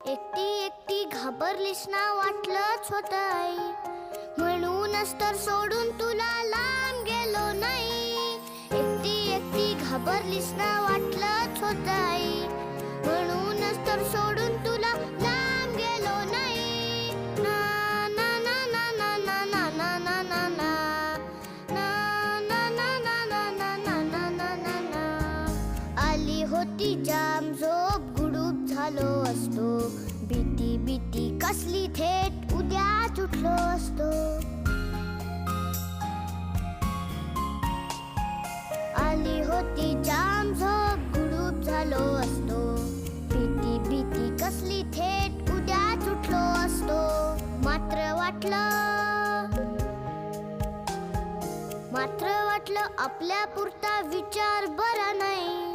एकटी एकटी घाबरलीस ना, वाटलंच होतं आई, म्हणूनच तर सोडून तुला लांब गेलो नाही. एकटी एकटी घाबरलीस ना, वाटलंच होतं आई, म्हणूनच तर सोडून तुला लांब गेलो नाही. ना ना ना ना ना ना ना ना ना ना ना आली होती जाम झोप, गुडूप झालो असतो, भीती भीती कसली थेट उद्याच उठलो असतो. आली होती जाम झोप, गुडूप झालो असतो, भीती भीती कसली थेट उद्याच उठलो असतो. मात्र वाटलं आपल्या पुरता विचार बरा नाही.